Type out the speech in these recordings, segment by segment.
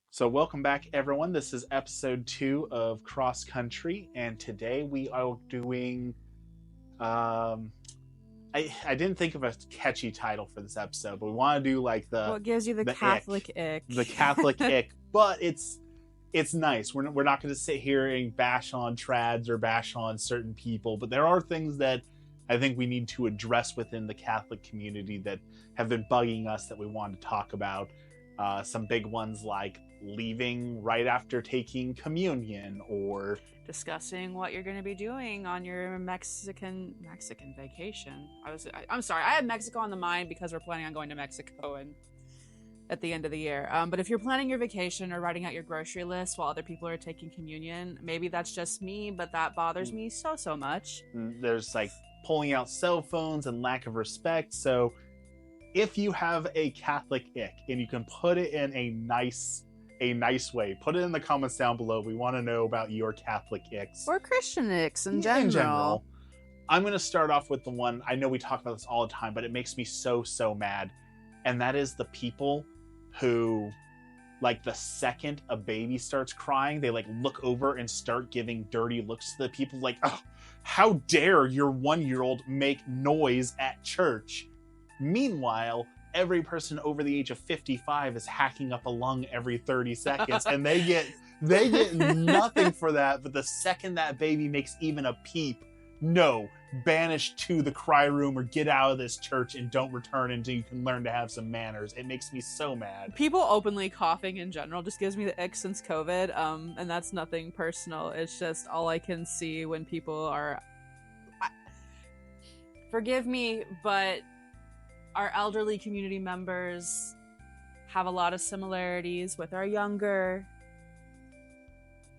So, welcome back, everyone. This is episode 2 of Cross Country, and today we are doing. Um, I didn't think of a catchy title for this episode, but we want to do like What gives you the Catholic Ick? the Catholic Ick. But it's nice. We're not going to sit here and bash on trads or bash on certain people, but there are things that I think we need to address within the Catholic community that have been bugging us that we want to talk about. Some big ones like leaving right after taking communion, or Discussing what you're going to be doing on your Mexican vacation. I'm sorry, I had Mexico on the mind because we're planning on going to Mexico and at the end of the year. But if you're planning your vacation or writing out your grocery list while other people are taking communion, maybe that's just me, but that bothers me so much. there's like pulling out cell phones and lack of respect. So if you have a Catholic ick and you can put it in a nice way, put it in the comments down below. We want to know about your Catholic icks Or Christian icks in general. I'm going to start off with the one, I know we talk about this all the time, but it makes me so mad. And that is the people who, like, the second a baby starts crying, they like look over and start giving dirty looks to the people like, oh, how dare your 1-year-old make noise at church. Meanwhile, every person over the age of 55 is hacking up a lung every 30 seconds and they get nothing for that. But the second that baby makes even a peep, no, banished to the cry room or get out of this church and don't return until you can learn to have some manners. It makes me so mad. People openly coughing in general just gives me the ick since COVID, and that's nothing personal. It's just all I can see when people are... Forgive me, but our elderly community members have a lot of similarities with our younger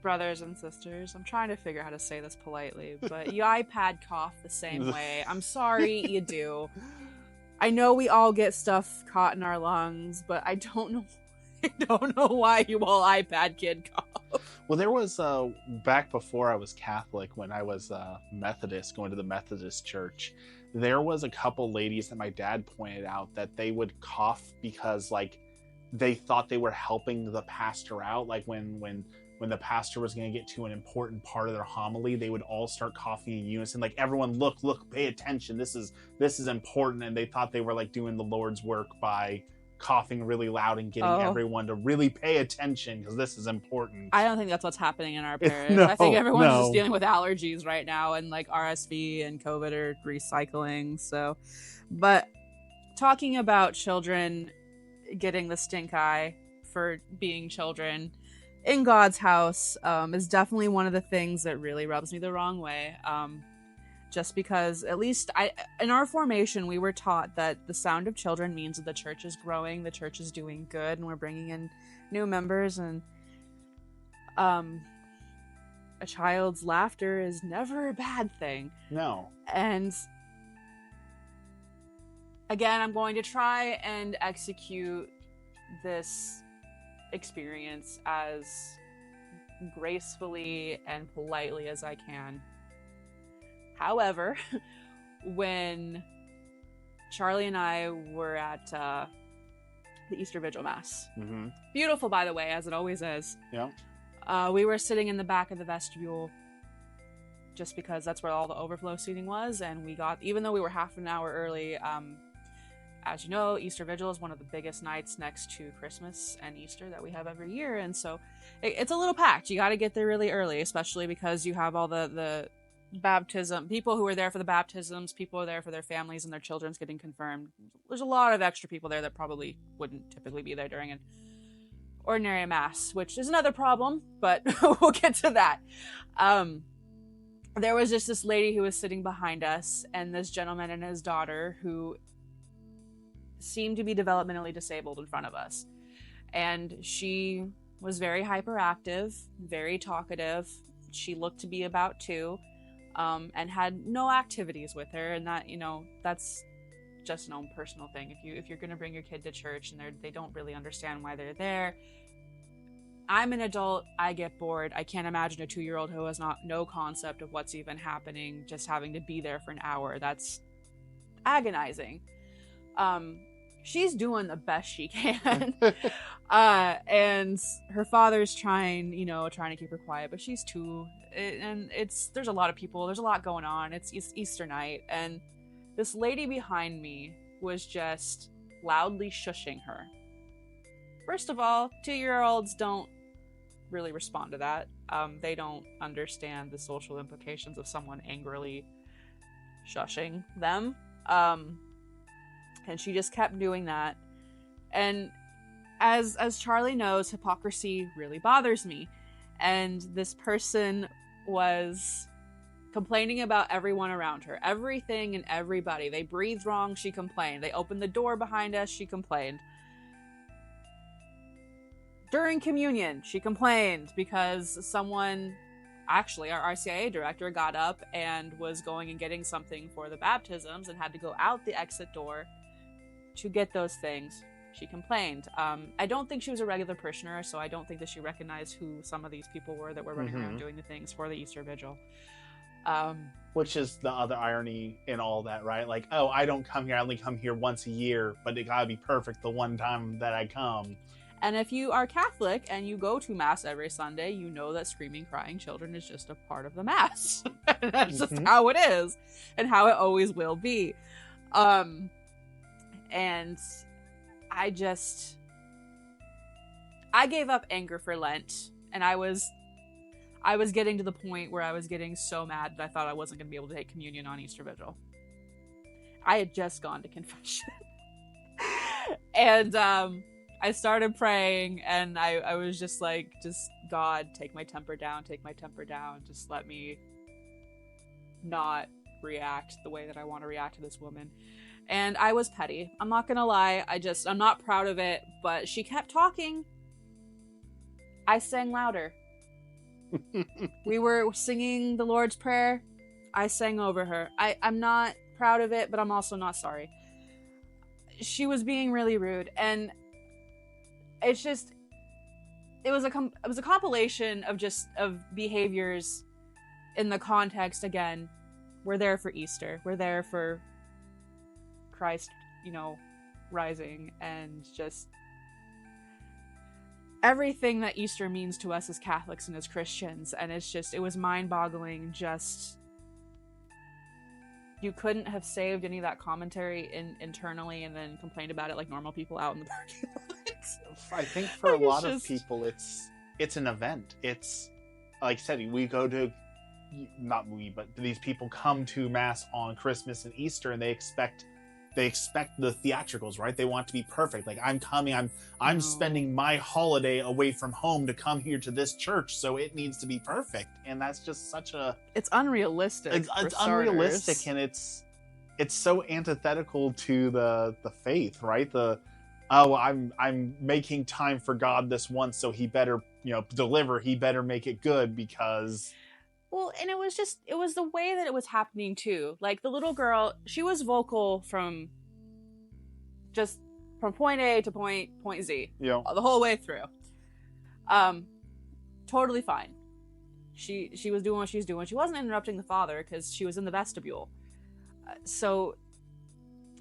brothers and sisters. I'm trying to figure out how to say this politely, but you iPad cough the same way. I'm sorry, you do. I know we all get stuff caught in our lungs, but I don't know why you all iPad kid cough. Well, there was back before I was Catholic, when I was Methodist, going to the Methodist church, there was a couple ladies that my dad pointed out that they would cough because like they thought they were helping the pastor out. Like when the pastor was going to get to an important part of their homily, they would all start coughing in unison, like, everyone look, pay attention, this is important. And they thought they were like doing the Lord's work by coughing really loud and getting everyone to really pay attention because this is important. I don't think that's what's happening in our parish. I think everyone's just dealing with allergies right now, and like RSV and COVID are recycling. So, but talking about children getting the stink eye for being children in God's house is definitely one of the things that really rubs me the wrong way. Just because, at least in our formation, we were taught that the sound of children means that the church is growing, the church is doing good, and we're bringing in new members. And a child's laughter is never a bad thing. No. And again, I'm going to try and execute this experience as gracefully and politely as I can. However, when Charlie and I were at the Easter Vigil Mass, beautiful, by the way, as it always is. Yeah. We were sitting in the back of the vestibule just because that's where all the overflow seating was, and we got, even though we were half an hour early, as you know, Easter Vigil is one of the biggest nights next to Christmas and Easter that we have every year, and so it's a little packed. You got to get there really early, especially because you have all the baptism, people who are there for the baptisms, people are there for their families and their children's getting confirmed. There's a lot of extra people there that probably wouldn't typically be there during an ordinary mass, which is another problem, but we'll get to that. There was just this lady who was sitting behind us, and this gentleman and his daughter who seemed to be developmentally disabled in front of us. And she was very hyperactive, very talkative. She looked to be about 2. And had no activities with her, and that, that's just an own personal thing. If you're going to bring your kid to church and they don't really understand why they're there, I'm an adult, I get bored. I can't imagine a 2-year-old who has no concept of what's even happening just having to be there for an hour. That's agonizing. she's doing the best she can. And her father's trying to keep her quiet, but she's too, and there's a lot of people, there's a lot going on. It's Easter night, and this lady behind me was just loudly shushing her. First of all, 2-year-olds don't really respond to that. They don't understand the social implications of someone angrily shushing them. And she just kept doing that. And as Charlie knows, hypocrisy really bothers me. And this person was complaining about everyone around her. Everything and everybody. They breathed wrong, she complained. They opened the door behind us, she complained. During communion, she complained because someone, actually our RCIA director, got up and was going and getting something for the baptisms and had to go out the exit door to get those things. She complained. I don't think she was a regular parishioner, so I don't think that she recognized who some of these people were that were running around doing the things for the Easter Vigil. Which is the other irony in all that, right? Like, oh, I don't come here, I only come here once a year, but it gotta be perfect the one time that I come. And if you are Catholic and you go to Mass every Sunday, you know that screaming, crying children is just a part of the Mass. That's just how it is, and how it always will be. And I gave up anger for Lent, and I was getting to the point where I was getting so mad that I thought I wasn't going to be able to take communion on Easter Vigil. I had just gone to confession. And I started praying, and I was just like, just, God, take my temper down, just let me not react the way that I want to react to this woman. And I was petty. I'm not gonna lie, I'm not proud of it, but she kept talking. I sang louder. We were singing the Lord's Prayer. I sang over her. I'm not proud of it, but I'm also not sorry. She was being really rude, and it's just, it was a compilation of behaviors in the context. Again, we're there for Easter. We're there for Christ, rising, and just everything that Easter means to us as Catholics and as Christians. And it was mind-boggling. Just, you couldn't have saved any of that commentary internally and then complained about it like normal people out in the parking lot. I think for a lot of people, it's an event. It's, like I said, we go to, not we, but these people come to Mass on Christmas and Easter, and they expect the theatricals, right? They want to be perfect. Like, I'm coming, I'm spending my holiday away from home to come here to this church, so it needs to be perfect. And that's just it's unrealistic. It's unrealistic, and it's so antithetical to the faith, right? I'm making time for God this once, so he better, deliver, he better make it good, because... Well, and it was the way that it was happening too. Like, the little girl, she was vocal from point A to point Z. Yeah. The whole way through. Totally fine. She was doing what she was doing. She wasn't interrupting the father because she was in the vestibule. So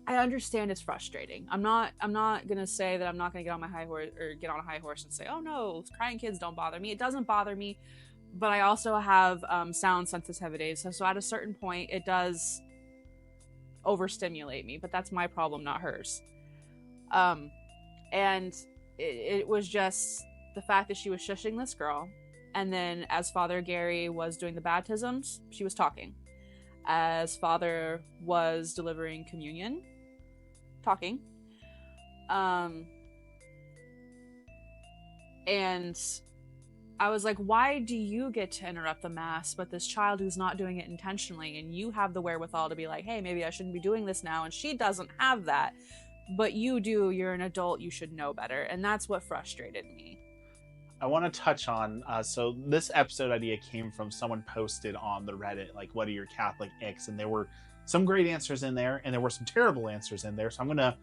I understand it's frustrating. I'm not gonna say that I'm not gonna get on a high horse and say, oh no, crying kids don't bother me. It doesn't bother me. But I also have sound sensitivities, so at a certain point, it does overstimulate me. But that's my problem, not hers. And it was just the fact that she was shushing this girl, and then as Father Gary was doing the baptisms, she was talking. As Father was delivering communion, talking. And I was like, why do you get to interrupt the Mass, but this child who's not doing it intentionally, and you have the wherewithal to be like, hey, maybe I shouldn't be doing this now, and she doesn't have that, but you do, you're an adult, you should know better. And that's what frustrated me. I want to touch on, so this episode idea came from someone posted on the Reddit, like, what are your Catholic icks? And there were some great answers in there, and there were some terrible answers in there, so I'm gonna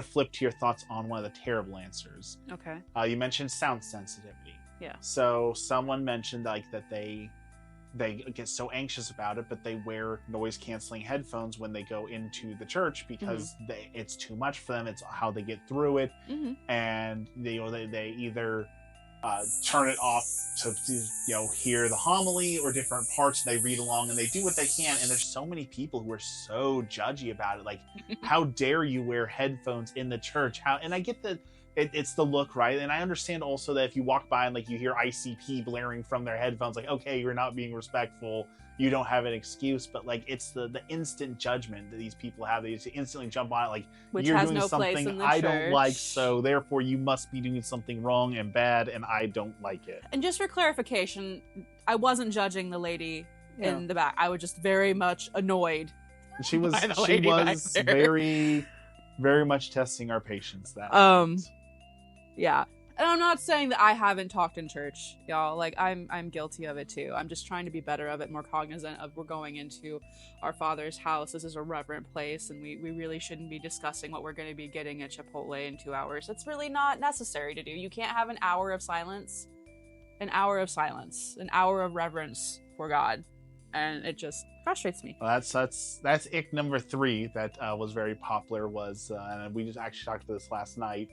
flip to your thoughts on one of the terrible answers. Okay. You mentioned sound sensitivity. Yeah. So someone mentioned, like, that they they get so anxious about it, but they wear noise canceling headphones when they go into the church because it's too much for them. It's how they get through it, and they either turn it off to hear the homily or different parts. They read along and they do what they can. And there's so many people who are so judgy about it. Like, how dare you wear headphones in the church? And I get that it's the look, right? And I understand also that if you walk by and like you hear ICP blaring from their headphones, like, okay, you're not being respectful, you don't have an excuse. But like, it's the instant judgment that these people have. They just instantly jump on it, like, Which you're has doing no place something in the I church. don't like, so therefore you must be doing something wrong and bad, and I don't like it. And just for clarification, I wasn't judging the lady in the back. I was just very much annoyed. She was very, very much testing our patience. Yeah. And I'm not saying that I haven't talked in church, y'all. Like, I'm guilty of it too. I'm just trying to be better of it, more cognizant of we're going into our Father's house. This is a reverent place, and we really shouldn't be discussing what we're going to be getting at Chipotle in 2 hours. It's really not necessary to do. You can't have an hour of silence. An hour of silence. An hour of reverence for God. And it just frustrates me. Well, that's ick number 3 that was very popular, was, and we just actually talked about this last night,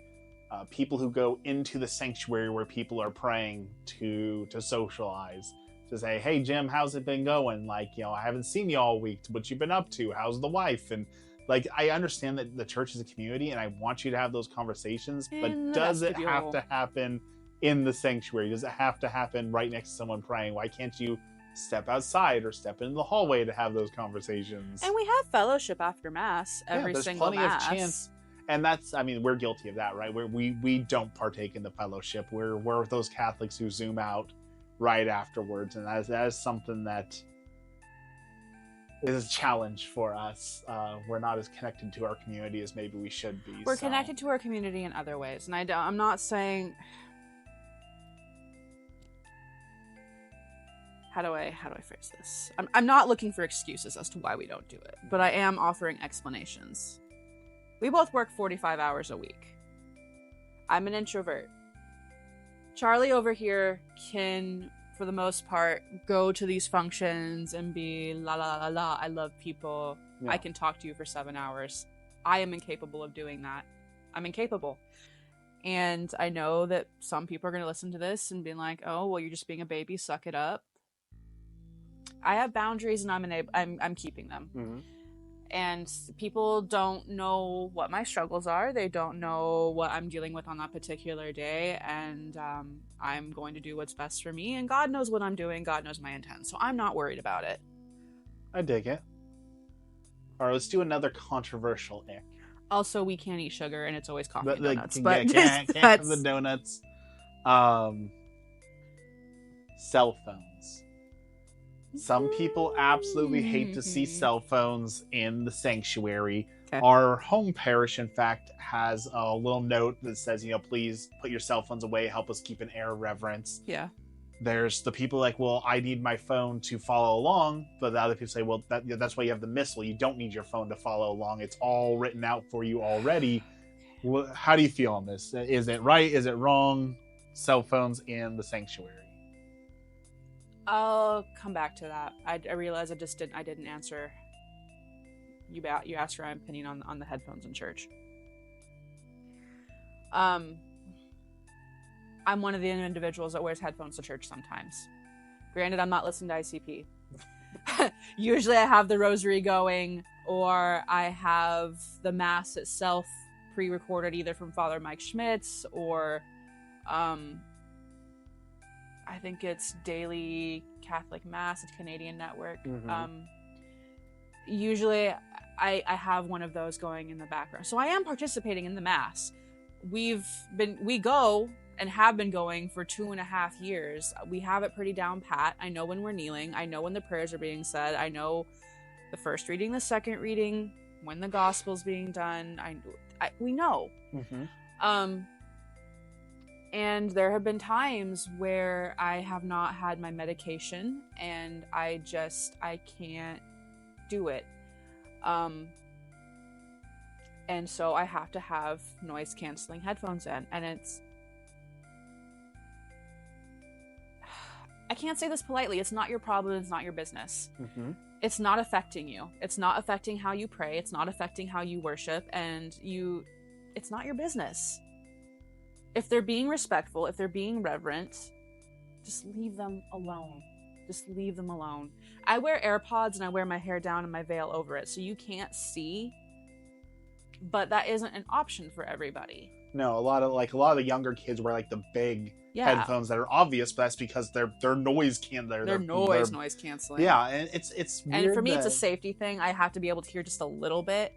people who go into the sanctuary where people are praying to socialize, to say, hey Jim, how's it been going? Like, I haven't seen you all week. What you been up to? How's the wife? And like, I understand that the church is a community and I want you to have those conversations, but does it have to happen in the sanctuary? Does it have to happen right next to someone praying? Why can't you step outside or step into the hallway to have those conversations? And we have fellowship after Mass every single Mass. There's plenty of chance. And that's, I mean, we're guilty of that, right? We don't partake in the fellowship. We're those Catholics who zoom out right afterwards. And that is something that is a challenge for us. We're not as connected to our community as maybe we should be. We're connected to our community in other ways. And I'm not saying... How do I phrase this? I'm not looking for excuses as to why we don't do it, but I am offering explanations. We both work 45 hours a week. I'm an introvert. Charlie over here can, for the most part, go to these functions and be la la la la, I love people. Yeah. I can talk to you for 7 hours. I am incapable of doing that. I'm incapable. And I know that some people are going to listen to this and be like, oh, well, you're just being a baby, suck it up. I have boundaries and I'm keeping them. Mm-hmm. And people don't know what my struggles are. They don't know what I'm dealing with on that particular day. And I'm going to do what's best for me. And God knows what I'm doing. God knows my intent. So I'm not worried about it. I dig it. All right, let's do another controversial ick. Also, we can't eat sugar, and it's always coffee and donuts. Can't have the donuts. Cell phones. Some people absolutely hate to see cell phones in the sanctuary. Okay. Our home parish, in fact, has a little note that says, please put your cell phones away, help us keep an air of reverence. Yeah. There's the people like, well, I need my phone to follow along. But the other people say, well, that's why you have the missal. You don't need your phone to follow along. It's all written out for you already. How do you feel on this? Is it right? Is it wrong? Cell phones in the sanctuary. I'll come back to that. I realize I didn't answer. You asked for my opinion on the headphones in church. I'm one of the individuals that wears headphones to church sometimes. Granted, I'm not listening to ICP. Usually I have the rosary going, or I have the Mass itself pre-recorded either from Father Mike Schmitz or I think it's Daily Catholic Mass, it's Canadian network. Mm-hmm. Usually I have one of those going in the background. So I am participating in the Mass. We go and have been going for 2.5 years. We have it pretty down pat. I know when we're kneeling. I know when the prayers are being said. I know the first reading, the second reading, when the gospel's being done. We know. Mm-hmm. And there have been times where I have not had my medication and I can't do it. And so I have to have noise canceling headphones in, and I can't say this politely. It's not your problem. It's not your business. Mm-hmm. It's not affecting you. It's not affecting how you pray. It's not affecting how you worship. And it's not your business. If they're being respectful, if they're being reverent, just leave them alone. Just leave them alone. I wear AirPods and I wear my hair down and my veil over it, so you can't see. But that isn't an option for everybody. No, a lot of the younger kids wear like the big headphones that are obvious, but that's because they're noise noise canceling. Yeah, and it's weird. And for me, it's a safety thing. I have to be able to hear just a little bit,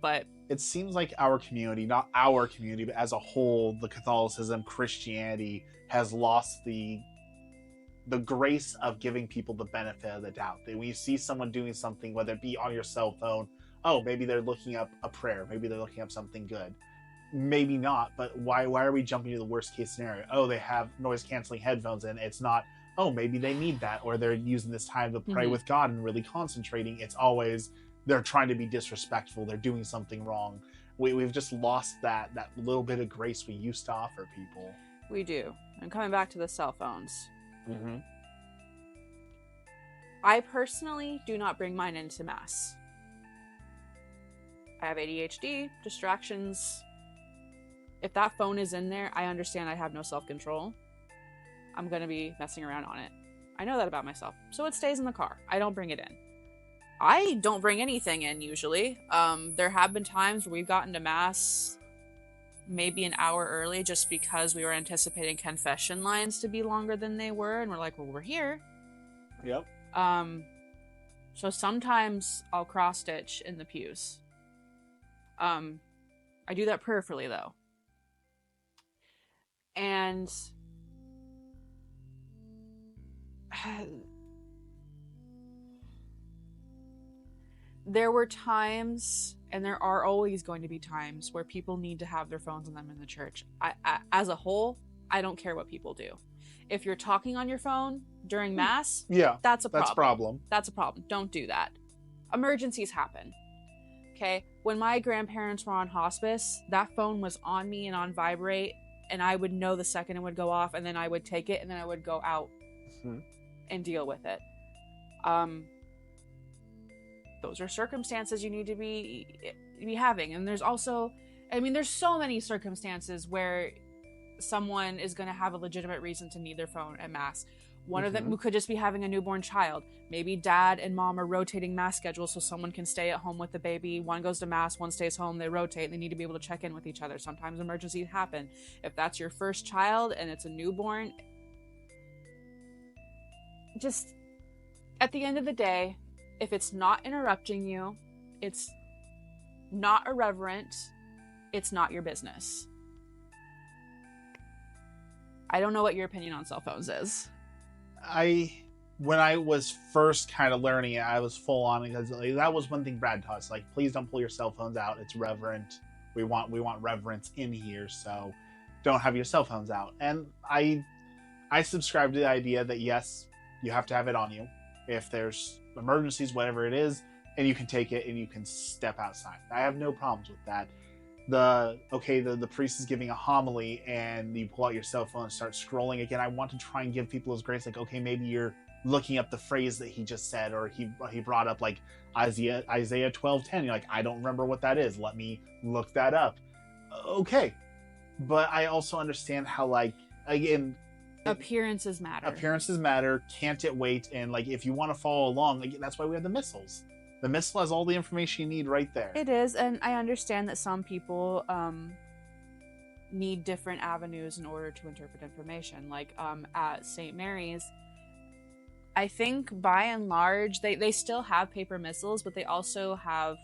but it seems like our community, not our community, but as a whole, the Catholicism, Christianity has lost the grace of giving people the benefit of the doubt. That when you see someone doing something, whether it be on your cell phone, oh, maybe they're looking up a prayer, maybe they're looking up something good. Maybe not, but why are we jumping to the worst case scenario? Oh, they have noise canceling headphones, and it's not, oh, maybe they need that, or they're using this time to pray with God and really concentrating. It's always they're trying to be disrespectful, they're doing something wrong. We've just lost that little bit of grace we used to offer people. We do. And coming back to the cell phones. Mm-hmm. I personally do not bring mine into Mass. I have ADHD, distractions. If that phone is in there, I understand I have no self-control. I'm going to be messing around on it. I know that about myself. So it stays in the car. I don't bring it in. I don't bring anything in usually. There have been times where we've gotten to Mass maybe an hour early just because we were anticipating confession lines to be longer than they were. And we're like, well, we're here. Yep. So sometimes I'll cross-stitch in the pews. I do that prayerfully, though. And there were times, and there are always going to be times, where people need to have their phones on them in the church. I as a whole, I don't care what people do. If you're talking on your phone during Mass, that's a problem. That's a problem. Don't do that. Emergencies happen. Okay? When my grandparents were on hospice, that phone was on me and on vibrate, and I would know the second it would go off, and then I would take it, and then I would go out and deal with it. Those are circumstances you need to be having. And there's also, there's so many circumstances where someone is going to have a legitimate reason to need their phone at Mass. One of them could just be having a newborn child. Maybe dad and mom are rotating Mass schedules so someone can stay at home with the baby. One goes to Mass, one stays home. They rotate. They need to be able to check in with each other. Sometimes emergencies happen. If that's your first child and it's a newborn, just at the end of the day, if it's not interrupting you, it's not irreverent, it's not your business. I don't know what your opinion on cell phones is. When I was first kind of learning it, I was full on, because that was one thing Brad taught us. Like, please don't pull your cell phones out. It's reverent. We want reverence in here, so don't have your cell phones out. And I subscribe to the idea that yes, you have to have it on you if there's emergencies, whatever it is, and you can take it and you can step outside. I have no problems with that. The priest is giving a homily and you pull out your cell phone and start scrolling again. I want to try and give people his grace, like, okay, maybe you're looking up the phrase that he just said, or he brought up like Isaiah 12:10. You're like, I don't remember what that is. Let me look that up. Okay. But I also understand how, like, again, appearances matter. Appearances matter. Can't it wait? And like, if you want to follow along, like, that's why we have the missals. The missal has all the information you need right there. It is, and I understand that some people need different avenues in order to interpret information. Like at St. Mary's, I think by and large, they still have paper missals, but they also have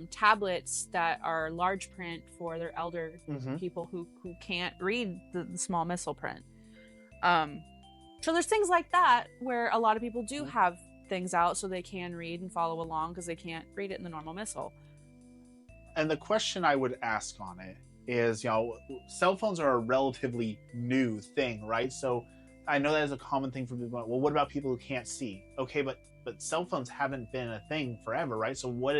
tablets that are large print for their elder people who can't read the small missal print. So there's things like that where a lot of people do have things out so they can read and follow along because they can't read it in the normal missal. And the question I would ask on it is, cell phones are a relatively new thing, right? So I know that is a common thing for people. Well, what about people who can't see? Okay, but cell phones haven't been a thing forever, right? So what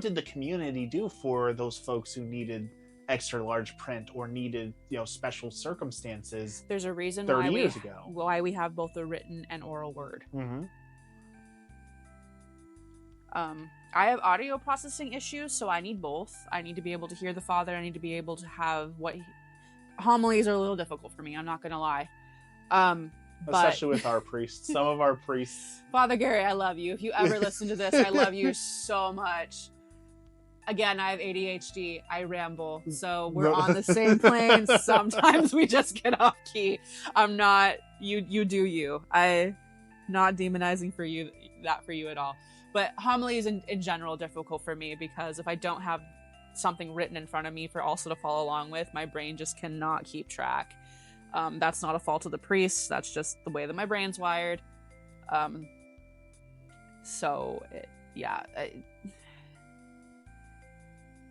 did the community do for those folks who needed extra large print or needed, special circumstances. There's a reason 30 years ago. Why we have both the written and oral word. Mm-hmm. I have audio processing issues, so I need both. I need to be able to hear the Father. I need to be able to have homilies are a little difficult for me. I'm not gonna lie. Especially with our priests. Some of our priests. Father Gary, I love you. If you ever listen to this, I love you so much. Again, I have ADHD. I ramble. So we're on the same plane. Sometimes we just get off key. I'm not, you do you. I'm not demonizing for you at all. But homily is in general difficult for me because if I don't have something written in front of me for also to follow along with, my brain just cannot keep track. That's not a fault of the priest. That's just the way that my brain's wired.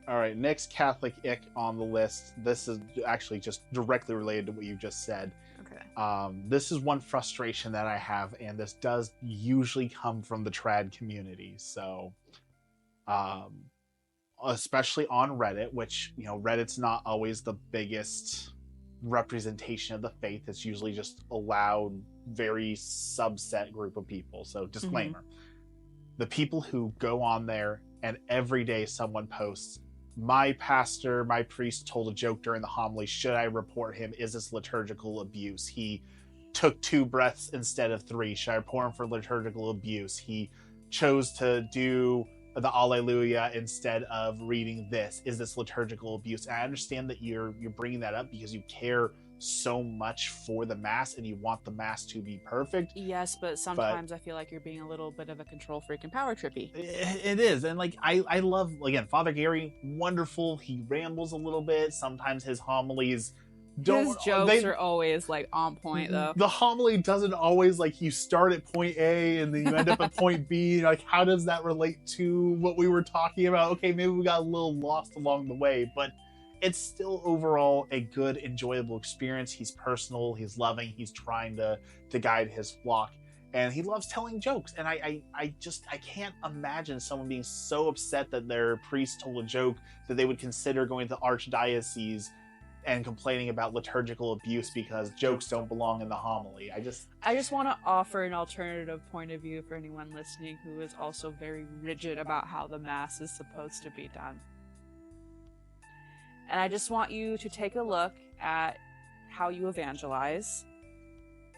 All right, next Catholic Ick on the list. This is actually just directly related to what you just said. Okay. This is one frustration that I have, and this does usually come from the trad community. So, especially on Reddit, which, Reddit's not always the biggest representation of the faith. It's usually just a loud, very subset group of people. So, disclaimer. The people who go on there and every day someone posts, my pastor, my priest told a joke during the homily. Should I report him? Is this liturgical abuse? He took 2 breaths instead of 3. Should I report him for liturgical abuse? He chose to do the Alleluia instead of reading this. Is this liturgical abuse? And I understand that you're bringing that up because you care so much for the Mass and you want the Mass to be perfect. Yes, but sometimes I feel like you're being a little bit of a control freak and power trippy. It is. And I love, again, Father Gary, wonderful. He rambles a little bit. Sometimes his homilies his jokes are always on point though. The homily doesn't always you start at point A and then you end up at point B. How does that relate to what we were talking about? Okay, maybe we got a little lost along the way, but it's still overall a good, enjoyable experience. He's personal, he's loving, he's trying to guide his flock, and he loves telling jokes. And I can't imagine someone being so upset that their priest told a joke that they would consider going to the archdiocese and complaining about liturgical abuse because jokes don't belong in the homily. I just want to offer an alternative point of view for anyone listening who is also very rigid about how the Mass is supposed to be done. And I just want you to take a look at how you evangelize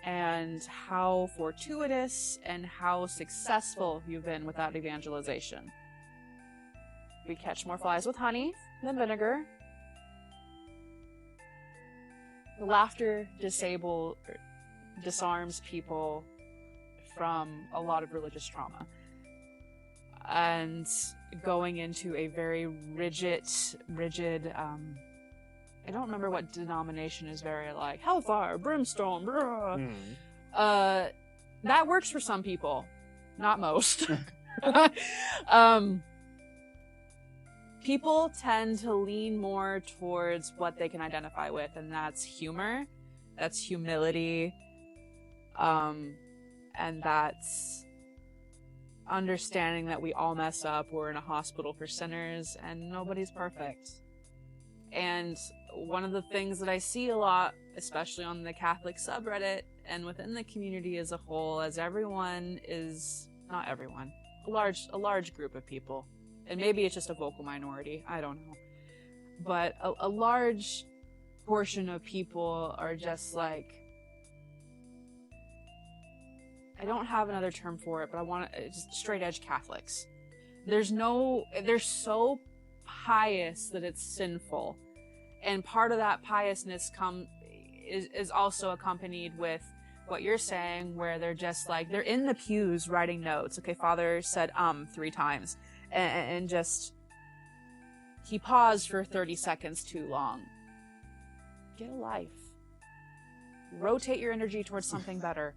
and how fortuitous and how successful you've been with that evangelization. We catch more flies with honey than vinegar. The laughter disarms people from a lot of religious trauma. And going into a very rigid, I don't remember what denomination is very hellfire, brimstone, that works for some people, not most. People tend to lean more towards what they can identify with, and that's humor, that's humility, and that's understanding that we all mess up, we're in a hospital for sinners, and nobody's perfect. And one of the things that I see a lot, especially on the Catholic subreddit and within the community as a whole, as everyone is, not everyone, a large group of people, and maybe it's just a vocal minority, I don't know, but a large portion of people are just I don't have another term for it, but I want just straight edge Catholics. They're so pious that it's sinful. And part of that piousness is also accompanied with what you're saying, where they're just they're in the pews writing notes. Okay, Father said 3 times. And just, he paused for 30 seconds too long. Get a life. Rotate your energy towards something better.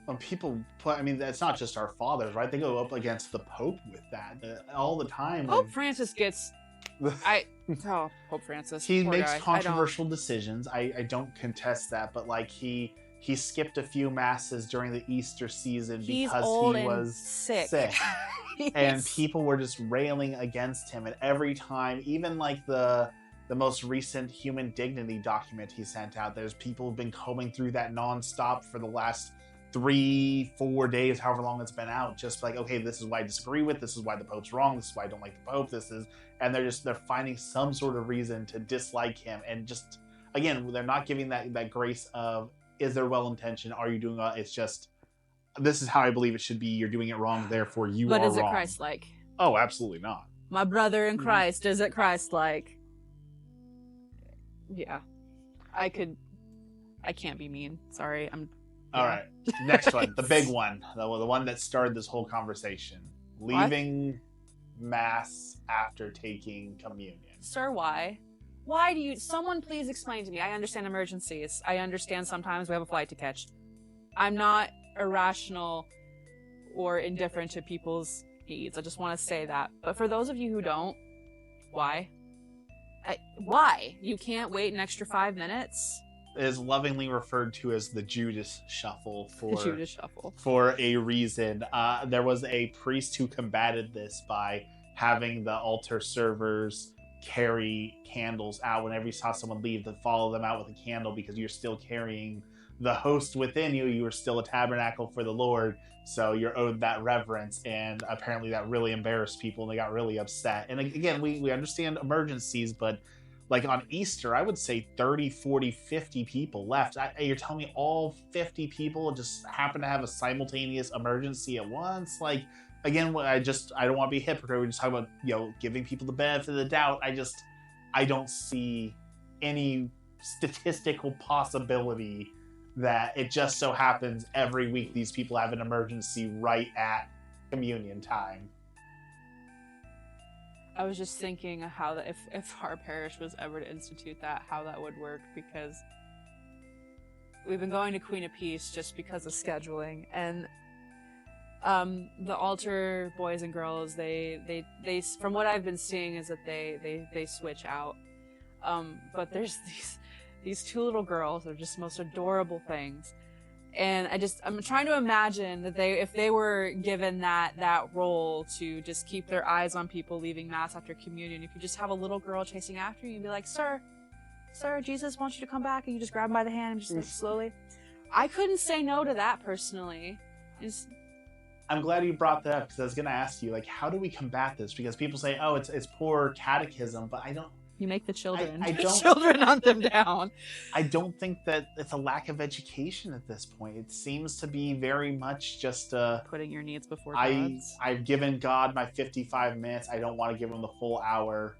When people it's not just our fathers, right? They go up against the Pope with that all the time. Pope Francis gets... Pope Francis. He makes controversial decisions. I don't contest that, but he skipped a few masses during the Easter season because he was sick. And people were just railing against him. And every time, even the most recent human dignity document he sent out. There's people who've been combing through that nonstop for the last 3-4 days, however long it's been out, just like, okay, this is why I disagree with, this is why the Pope's wrong, this is why I don't like the Pope, and they're finding some sort of reason to dislike him, and just, again, they're not giving that grace of, is there well-intentioned, are you doing well? It's just, this is how I believe it should be, you're doing it wrong, therefore you are wrong. But is it Christ-like? Oh, absolutely not. My brother in Christ, is it Christ-like? Yeah. I can't be mean. Sorry, All right, next one, the big one, the one that started this whole conversation. Leaving Mass after taking communion. Sir, why? Why do you... Someone please explain to me. I understand emergencies. I understand sometimes we have a flight to catch. I'm not irrational or indifferent to people's needs. I just want to say that. But for those of you who don't, why? Why? You can't wait an extra 5 minutes? Is lovingly referred to as the Judas Shuffle for a reason. There was a priest who combated this by having the altar servers carry candles out whenever you saw someone leave, to follow them out with a candle, because you're still carrying the host within you. You are still a tabernacle for the Lord, so you're owed that reverence. And apparently that really embarrassed people, and they got really upset. And again, we understand emergencies, but like on Easter, I would say 30, 40, 50 people left. You're telling me all 50 people just happen to have a simultaneous emergency at once? Like, again, I don't want to be a hypocrite. We're just talking about, giving people the benefit of the doubt. I don't see any statistical possibility that it just so happens every week these people have an emergency right at communion time. I was just thinking how that if our parish was ever to institute that, how that would work, because we've been going to Queen of Peace just because of scheduling, and the altar boys and girls, they from what I've been seeing is that they switch out, but there's these two little girls. They're just the most adorable things. And I'm trying to imagine that if they were given that role to just keep their eyes on people leaving Mass after communion, if you just have a little girl chasing after you and be like, sir, Jesus wants you to come back, and you just grab him by the hand and just like, slowly. I couldn't say no to that personally. I'm glad you brought that up, because I was going to ask you, like, how do we combat this? Because people say, oh, it's poor catechism, but I don't... You make the children. The children hunt them down. I don't think that it's a lack of education at this point. It seems to be very much just putting your needs before God's. I've given God my 55 minutes. I don't want to give him the full hour.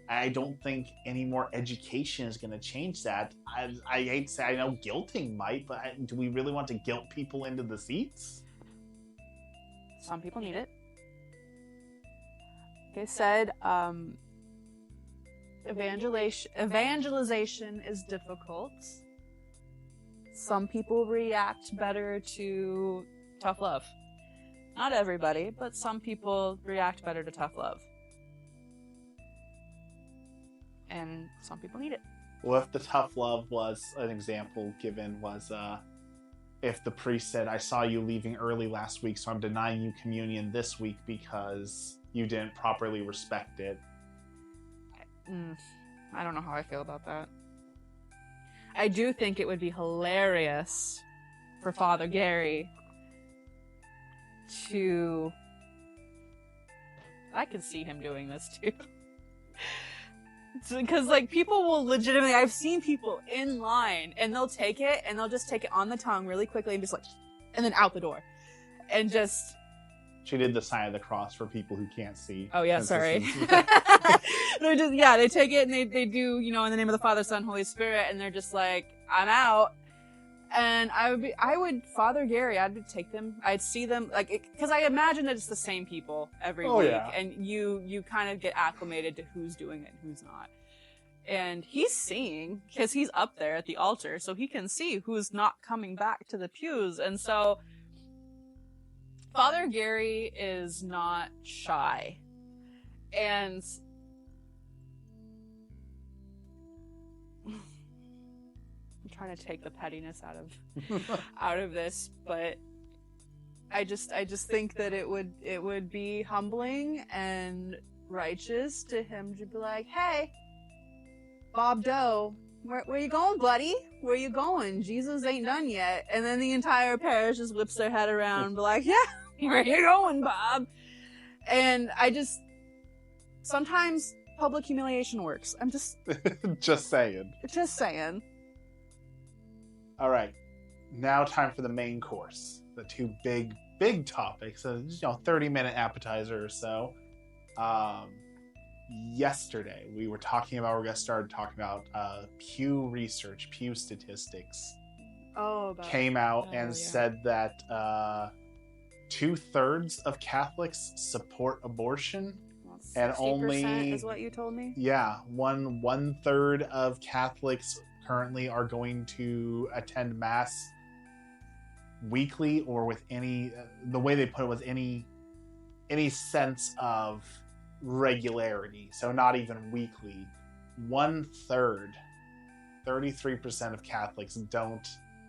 I don't think any more education is going to change that. I hate to say, I know guilting might, but do we really want to guilt people into the seats? Some people need it. Like I said, evangelization is difficult. Some people react better to tough love. Not everybody, but some people react better to tough love. And some people need it. Well, if the tough love was an example given was, if the priest said, I saw you leaving early last week, so I'm denying you communion this week because you didn't properly respect it. I don't know how I feel about that. I do think it would be hilarious for Father Gary to... I can see him doing this too. Because, like, people will legitimately... I've seen people in line, and they'll take it, and they'll just take it on the tongue really quickly and just like... And then out the door. And just... She did the sign of the cross for people who can't see. Oh, yeah, sorry. They're just, they take it and they do, in the name of the Father, Son, Holy Spirit, and they're just like, I'm out. And Father Gary, I'd take them. I'd see them, like, because I imagine that it's the same people every week. Yeah. And you kind of get acclimated to who's doing it and who's not. And he's seeing, because he's up there at the altar, so he can see who's not coming back to the pews. And so... Father Gary is not shy, and I'm trying to take the pettiness out of this, but I just think that it would be humbling and righteous to him to be like, hey, Bob Doe, where you going, buddy? Where you going? Jesus ain't done yet. And then the entire parish just whips their head around and be like, yeah, where you going, Bob? And sometimes public humiliation works. I'm just... Just saying. Just saying. All right. Now time for the main course. The two big topics. 30-minute appetizer or so. Yesterday we were talking about, we're going to start talking about Pew Research, Pew Statistics. Came out and said that 2/3 of Catholics support abortion. And only is what you told me. Yeah, one third of Catholics currently are going to attend mass weekly or with any, the way they put it was any sense of regularity. So not even weekly. 1/3, 33% of Catholics don't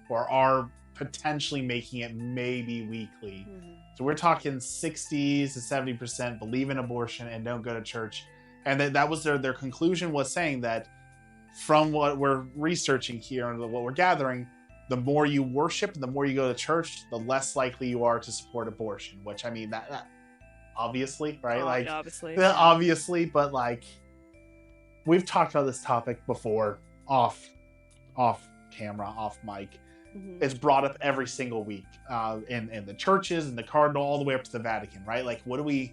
or are potentially making it maybe weekly. Mm-hmm. So we're talking 60s to 70% believe in abortion and don't go to church. And that was their conclusion, was saying that from what we're researching here and what we're gathering, the more you worship, the more you go to church, the less likely you are to support abortion. Which, I mean, that obviously, right? Obviously, but like, we've talked about this topic before, off camera, off mic. Mm-hmm. It's brought up every single week in the churches and the cardinal, all the way up to the Vatican, right? Like, what do we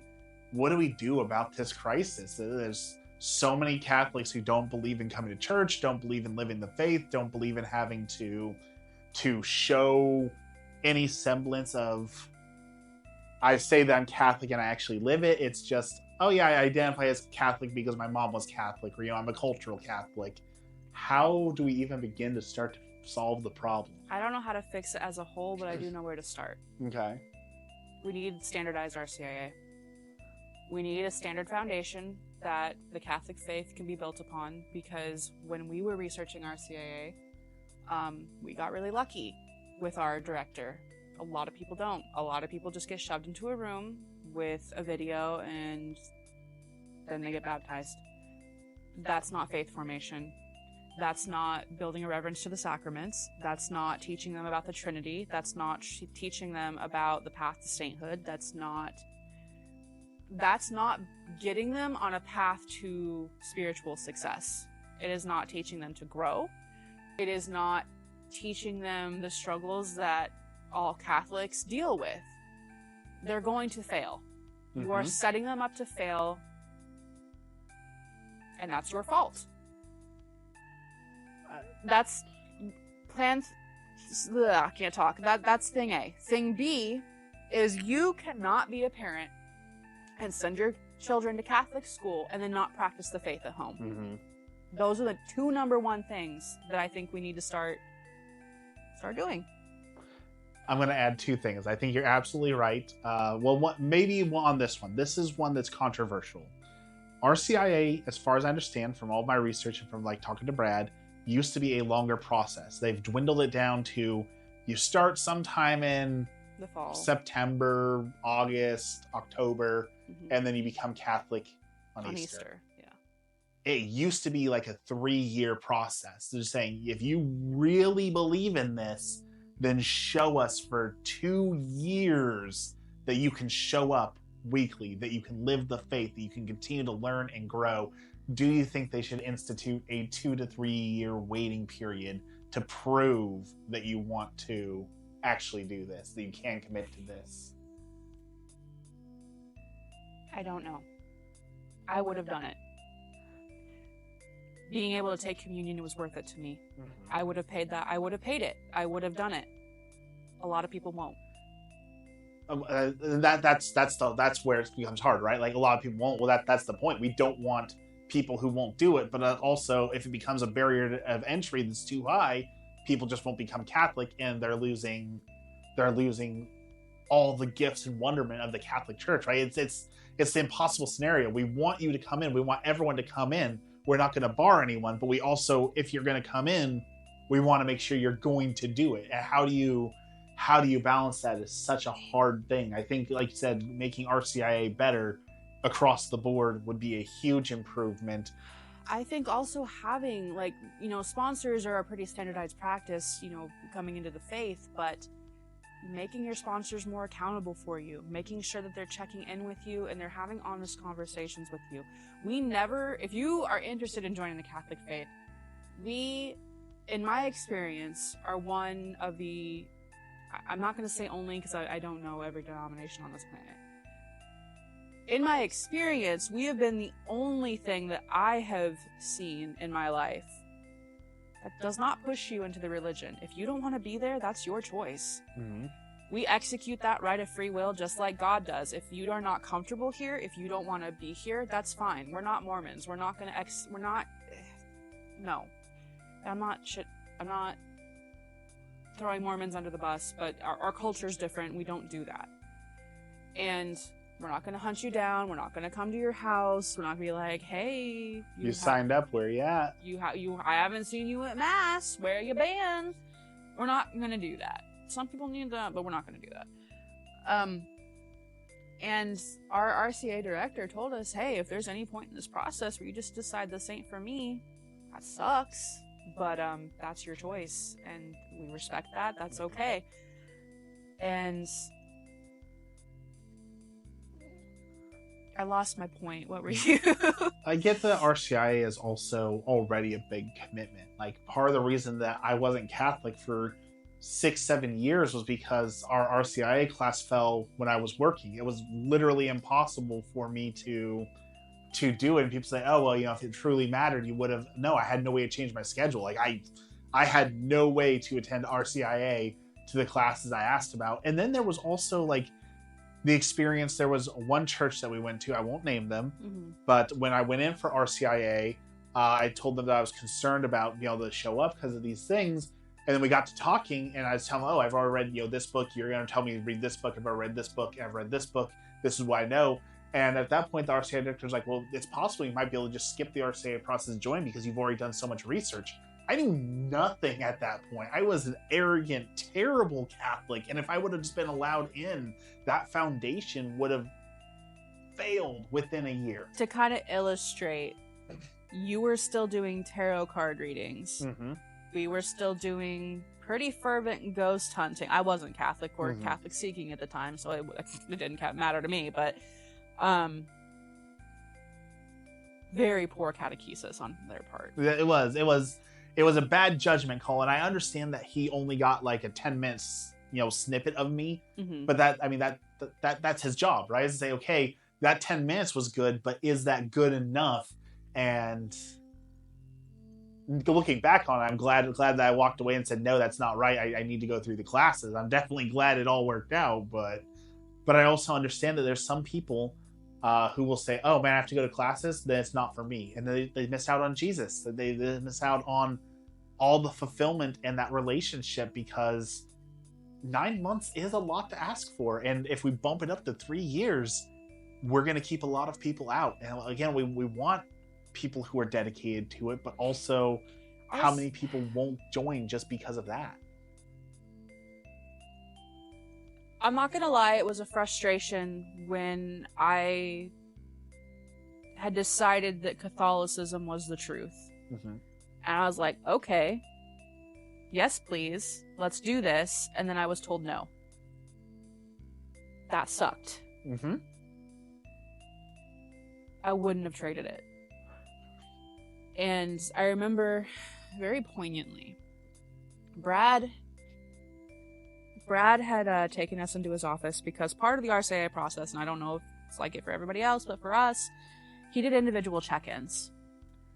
do about this crisis? There's so many Catholics who don't believe in coming to church, don't believe in living the faith, don't believe in having to show any semblance of, I say that I'm Catholic and I actually live it. It's just, oh yeah, I identify as Catholic because my mom was Catholic, or I'm a cultural Catholic. How do we even begin to start to solve the problem? I don't know how to fix it as a whole, but I do know where to start. Okay. We need standardized RCIA. We need a standard foundation that the Catholic faith can be built upon, because when we were researching RCIA, we got really lucky with our director. A lot of people don't. A lot of people just get shoved into a room with a video and then they get baptized. That's not faith formation. That's not building a reverence to the sacraments. That's not teaching them about the Trinity. That's not teaching them about the path to sainthood. That's not getting them on a path to spiritual success. It is not teaching them to grow. It is not teaching them the struggles that all Catholics deal with. They're going to fail. Mm-hmm. You are setting them up to fail, and that's your fault. That's plan. I can't talk. That's thing A. Thing B is you cannot be a parent and send your children to Catholic school and then not practice the faith at home. Mm-hmm. Those are the two number one things that I think we need to start doing. I'm going to add two things. I think you're absolutely right. Maybe on this one. This is one that's controversial. RCIA, as far as I understand from all my research and from talking to Brad, used to be a longer process. They've dwindled it down to, you start sometime in the fall, September, August, October, mm-hmm. and then you become Catholic on Easter. Yeah. It used to be like a 3-year process. They're saying, if you really believe in this, then show us for 2 years that you can show up weekly, that you can live the faith, that you can continue to learn and grow. Do you think they should institute a 2 to 3 year waiting period to prove that you want to actually do this, that you can commit to this? I don't know. I would have done it. Being able to take communion was worth it to me. Mm-hmm. I would have paid that. I would have paid it. I would have done it. A lot of people won't. That's where it becomes hard, right? Like, a lot of people won't. Well, that's the point. We don't want people who won't do it, but also, if it becomes a barrier of entry that's too high, people just won't become Catholic, and they're losing all the gifts and wonderment of the Catholic Church, right? It's the impossible scenario. We want you to come in. We want everyone to come in. We're not going to bar anyone, but we also, if you're going to come in, we want to make sure you're going to do it. And how do you balance that is such a hard thing. I think, like you said, making RCIA better across the board would be a huge improvement. I think also having, like, you know, sponsors are a pretty standardized practice, you know, coming into the faith, but making your sponsors more accountable for you, making sure that they're checking in with you and they're having honest conversations with you. We never, if you are interested in joining the Catholic faith, we, in my experience, are one of the, I'm not going to say only because I don't know every denomination on this planet. In my experience, we have been the only thing that I have seen in my life that does not push you into the religion. If you don't want to be there, that's your choice. Mm-hmm. We execute that right of free will just like God does. If you are not comfortable here, if you don't want to be here, that's fine. We're not Mormons. We're not going to no. I'm not throwing Mormons under the bus, but our culture is different. We don't do that. And we're not going to hunt you down. We're not going to come to your house. We're not going to be like, hey, you signed up. Where you at? I haven't seen you at mass. Where you been? We're not going to do that. Some people need that, but we're not going to do that. And our RCIA director told us, hey, if there's any point in this process where you just decide this ain't for me, that sucks. But that's your choice, and we respect that. That's okay. And I lost my point. What were you? I get that RCIA is also already a big commitment. Like, part of the reason that I wasn't Catholic for 6-7 years was because our RCIA class fell when I was working. It was literally impossible for me to do it. And people say, oh, well, you know, if it truly mattered, you would have. No, I had no way to change my schedule. Like, I had no way to attend RCIA to the classes I asked about. And then there was also, like, the experience. There was one church that we went to, I won't name them, Mm-hmm. but when I went in for RCIA, I told them that I was concerned about being able to show up because of these things. And then we got to talking, and I was telling them, oh, I've already read, you know, this book. You're going to tell me to read this book. I've already read this book. I've read this book. This is what I know. And at that point, the RCIA director was like, well, it's possible you might be able to just skip the RCIA process and join because you've already done so much research. I knew nothing at that point. I was an arrogant, terrible Catholic. And if I would have just been allowed in, that foundation would have failed within a year. To kind of illustrate, you were still doing tarot card readings. Mm-hmm. We were still doing pretty fervent ghost hunting. I wasn't Catholic or Catholic seeking at the time, so it didn't matter to me. But very poor catechesis on their part. It was a bad judgment call, and I understand that he only got like a 10 minutes, you know, snippet of me. Mm-hmm. But that's his job, right? Is to say, okay, that 10 minutes was good, but is that good enough? And looking back on it, I'm glad that I walked away and said, no, that's not right. I need to go through the classes. I'm definitely glad it all worked out, but I also understand that there's some people who will say, oh man, I have to go to classes, then it's not for me. And they miss out on Jesus. They miss out on all the fulfillment and that relationship, because 9 months is a lot to ask for. And if we bump it up to 3 years, we're going to keep a lot of people out. And again, we want people who are dedicated to it, but also how many people won't join just because of that? I'm not gonna lie, it was a frustration when I had decided that Catholicism was the truth. Mm-hmm. And I was like, okay, yes, please, let's do this. And then I was told no. That sucked. Mm-hmm. I wouldn't have traded it. And I remember very poignantly, Brad had taken us into his office because part of the RCIA process, and I don't know if it's like it for everybody else, but for us, he did individual check-ins.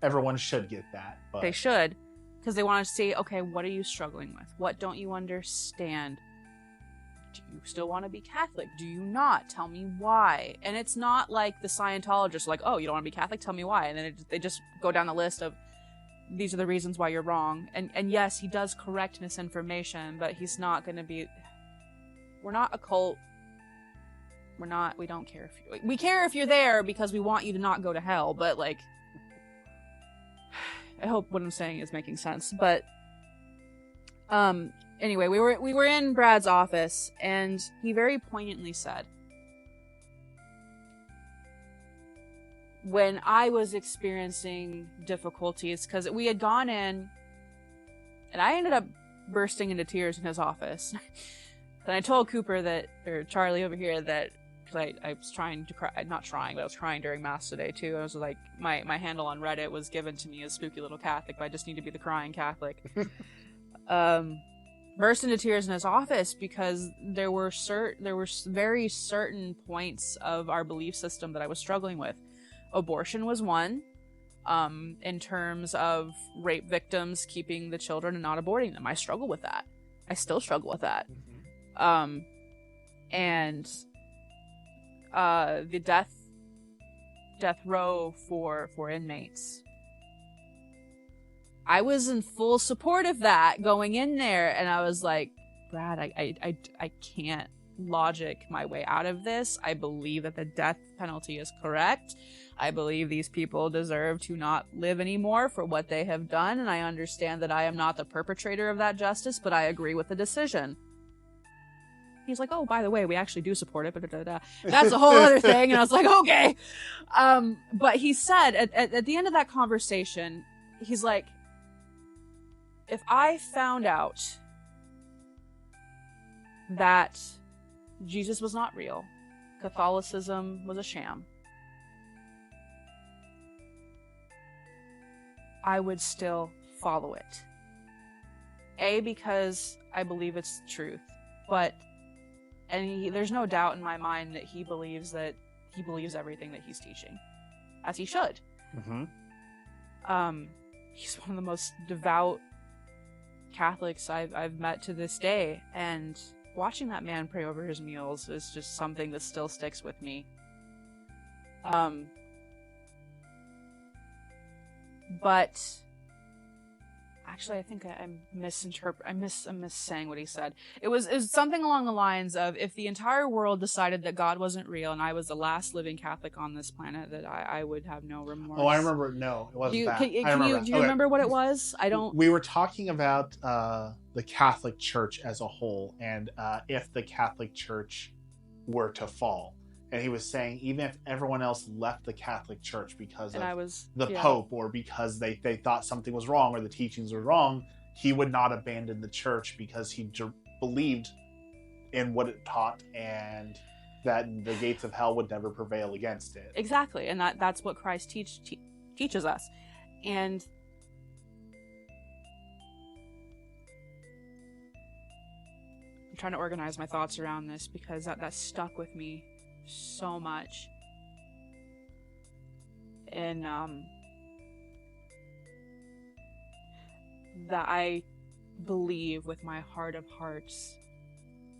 Everyone should get that. But They should, because they want to see, okay, what are you struggling with? What don't you understand? Do you still want to be Catholic? Do you not? Tell me why. And it's not like the Scientologists, like, oh, you don't want to be Catholic? Tell me why. And then they just go down the list of, these are the reasons why you're wrong. And yes, he does correct misinformation, but he's not going to be... We're not a cult. We don't care if we care if you're there because we want you to not go to hell, but like... I hope what I'm saying is making sense, but... Anyway, we were in Brad's office, and he very poignantly said, when I was experiencing difficulties, because we had gone in, and I ended up bursting into tears in his office. And I told Cooper that, or Charlie over here, that, because I was trying to cry, not trying, but I was crying during Mass today too. I was like, my handle on Reddit was given to me as Spooky Little Catholic, but I just need to be the crying Catholic. Burst into tears in his office because there were very certain points of our belief system that I was struggling with. Abortion was one, in terms of rape victims keeping the children and not aborting them. I struggle with that. I still struggle with that. Mm-hmm. And the death row for inmates. I was in full support of that going in there, and I was like, Brad, I can't logic my way out of this. I believe that the death penalty is correct. I believe these people deserve to not live anymore for what they have done, and I understand that I am not the perpetrator of that justice, but I agree with the decision. He's like, oh, by the way, we actually do support it, but that's a whole other thing. And I was like, okay. But he said at the end of that conversation, he's like, if I found out that Jesus was not real, Catholicism was a sham, I would still follow it. A, because I believe it's the truth, but there's no doubt in my mind that he believes everything that he's teaching, as he should. Mm-hmm. He's one of the most devout Catholics I've met to this day, and watching that man pray over his meals is just something that still sticks with me. But actually, I think I'm saying what he said. It was something along the lines of, if the entire world decided that God wasn't real and I was the last living Catholic on this planet, that I would have no remorse. Oh, I remember. No, it wasn't do you remember what it was? I don't. We were talking about the Catholic Church as a whole, and if the Catholic Church were to fall. And he was saying, even if everyone else left the Catholic Church because of the Pope, or because they thought something was wrong or the teachings were wrong, he would not abandon the church because he believed in what it taught, and that the gates of hell would never prevail against it. Exactly, and that's what Christ teaches us. And I'm trying to organize my thoughts around this because that stuck with me so much. And that I believe with my heart of hearts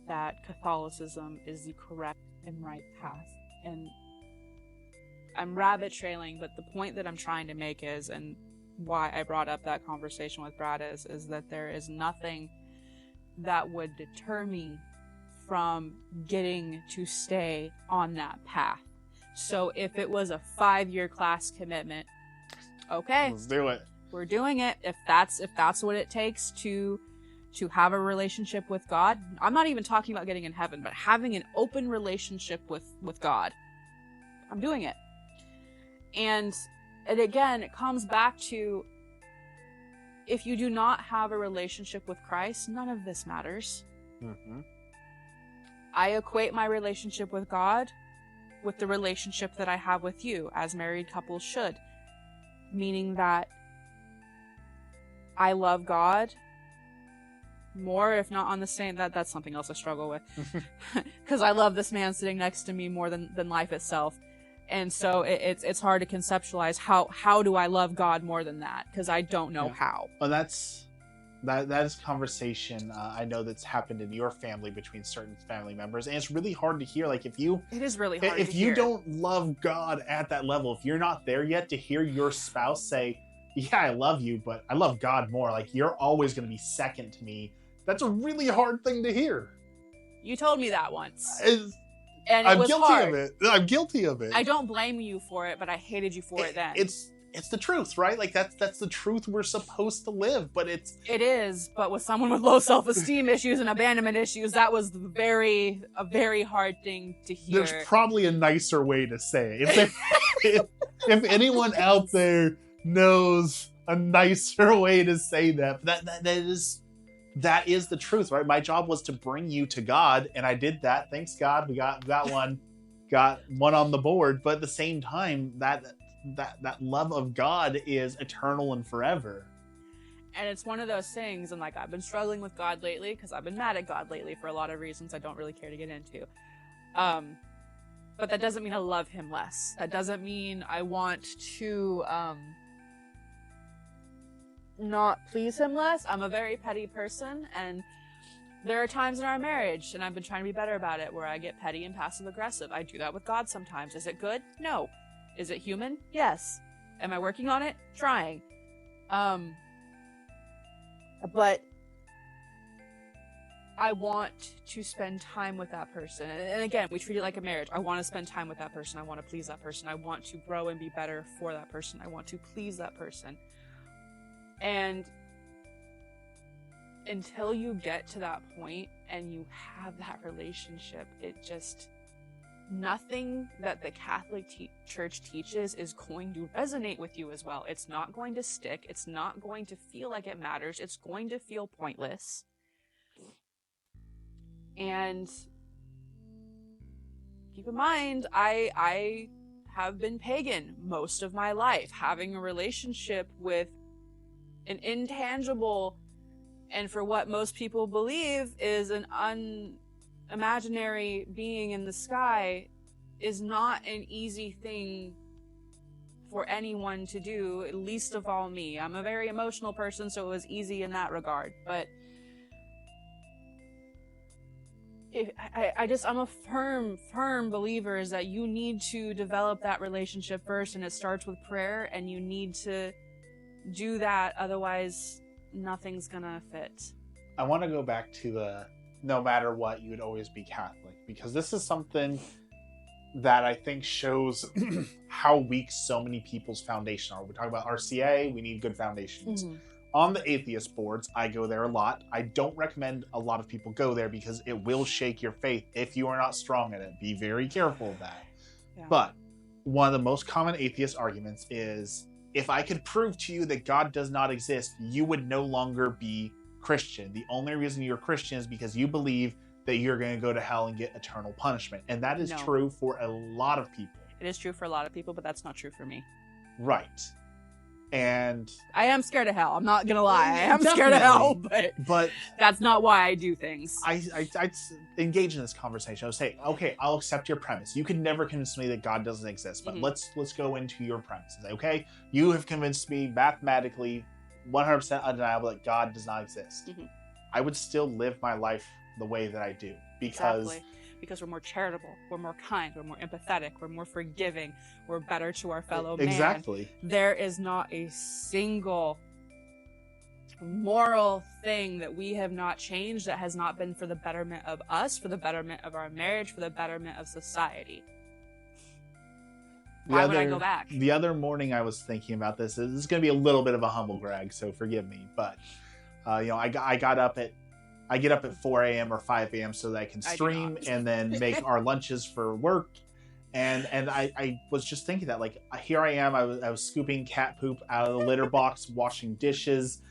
that Catholicism is the correct and right path. And I'm rabbit trailing, but the point that I'm trying to make is, and why I brought up that conversation with Brad is that there is nothing that would deter me from getting to stay on that path. So if it was a 5-year class commitment, okay, let's do it. We're doing it. If that's what it takes to have a relationship with God. I'm not even talking about getting in heaven, but having an open relationship with God. I'm doing it. And again, it comes back to, if you do not have a relationship with Christ, none of this matters. Mm-hmm. I equate my relationship with God with the relationship that I have with you, as married couples should. Meaning that I love God more, if not on the same, that's something else I struggle with. Because I love this man sitting next to me more than life itself. And so it's hard to conceptualize how do I love God more than that? Because I don't know how. Well, that is conversation I know that's happened in your family between certain family members, and it's really hard to hear. Like, it is really hard if you don't love God at that level, if you're not there yet, to hear your spouse say, yeah, I love you, but I love God more, like, you're always going to be second to me, that's a really hard thing to hear. You told me that once. And I'm guilty of it. I'm guilty of it. I don't blame you for it, but I hated you for it then. it's the truth, right? Like that's the truth we're supposed to live, but it is. But with someone with low self-esteem issues and abandonment issues, that was a very hard thing to hear. There's probably a nicer way to say it. If anyone out there knows a nicer way to say that, that is the truth, right? My job was to bring you to God, and I did that. Thanks God, we got one on the board. But at the same time, that love of God is eternal and forever. And it's one of those things, and like I've been struggling with God lately because I've been mad at God lately for a lot of reasons I don't really care to get into. But that doesn't mean I love him less. That doesn't mean I want to not please him less. I'm a very petty person, and there are times in our marriage, and I've been trying to be better about it, where I get petty and passive aggressive. I do that with God sometimes. Is it good? No. Is it human? Yes. Am I working on it? Trying. But I want to spend time with that person. And again, we treat it like a marriage. I want to spend time with that person. I want to please that person. I want to grow and be better for that person. I want to please that person. And until you get to that point and you have that relationship, nothing that the Catholic Church teaches is going to resonate with you as well. It's not going to stick. It's not going to feel like it matters. It's going to feel pointless. And keep in mind, I have been pagan most of my life. Having a relationship with an intangible, and for what most people believe is an unimaginary being in the sky, is not an easy thing for anyone to do, least of all me. I'm a very emotional person, so it was easy in that regard. But I'm a firm believer is that you need to develop that relationship first, and it starts with prayer, and you need to do that, otherwise nothing's gonna fit. I want to go back to the no matter what, you would always be Catholic, because this is something that I think shows how weak so many people's foundation are. We're talking about RCIA, we need good foundations. Mm-hmm. On the atheist boards, I go there a lot. I don't recommend a lot of people go there because it will shake your faith if you are not strong in it. Be very careful of that. Yeah. But one of the most common atheist arguments is, if I could prove to you that God does not exist, you would no longer be Christian. The only reason you're Christian is because you believe that you're going to go to hell and get eternal punishment. And that is true for a lot of people. It is true for a lot of people, but that's not true for me. Right. And I am scared of hell. I'm not gonna lie. I am scared of hell, but that's not why I do things. I engage in this conversation. I would say, okay, I'll accept your premise. You can never convince me that God doesn't exist, but let's go into your premises. Okay, you have convinced me mathematically, 100% undeniable that God does not exist. Mm-hmm. I would still live my life the way that I do because we're more charitable, we're more kind, we're more empathetic, we're more forgiving, we're better to our fellow man. Exactly. There is not a single moral thing that we have not changed that has not been for the betterment of us, for the betterment of our marriage, for the betterment of society. Why would I go back? The other morning I was thinking about this. This is going to be a little bit of a humble brag, so forgive me. But, I get up at 4 a.m. or 5 a.m. so that I can stream and then make our lunches for work. And I was just thinking that, like, here I am. I was scooping cat poop out of the litter box, washing dishes,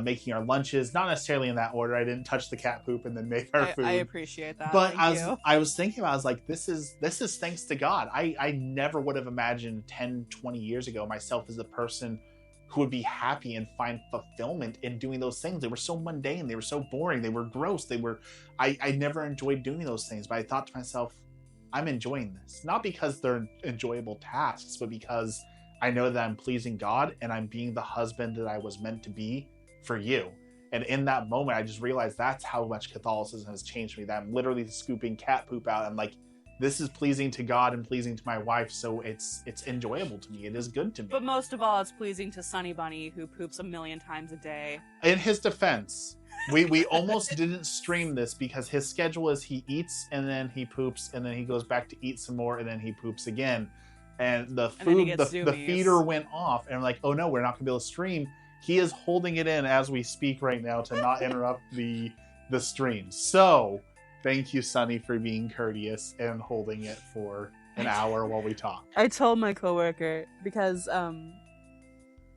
making our lunches. Not necessarily in that order. I didn't touch the cat poop and then make our food. I appreciate that. But I was thinking, I was like, this is thanks to God. I never would have imagined 10, 20 years ago myself as a person who would be happy and find fulfillment in doing those things. They were so mundane. They were so boring. They were gross. I never enjoyed doing those things, but I thought to myself, I'm enjoying this. Not because they're enjoyable tasks, but because I know that I'm pleasing God and I'm being the husband that I was meant to be for you. And in that moment, I just realized that's how much Catholicism has changed me, that I'm literally scooping cat poop out. I'm like, this is pleasing to God and pleasing to my wife, so it's enjoyable to me. It is good to me. But most of all, it's pleasing to Sunny Bunny, who poops 1 million times a day. In his defense, we almost didn't stream this because his schedule is he eats and then he poops and then he goes back to eat some more and then he poops again. and the And then he food, gets the zoomies. feeder went off, and I'm like, oh no, we're not gonna be able to stream. He is holding it in as we speak right now to not interrupt the stream. So thank you, Sunny, for being courteous and holding it for an hour while we talk. I told my coworker because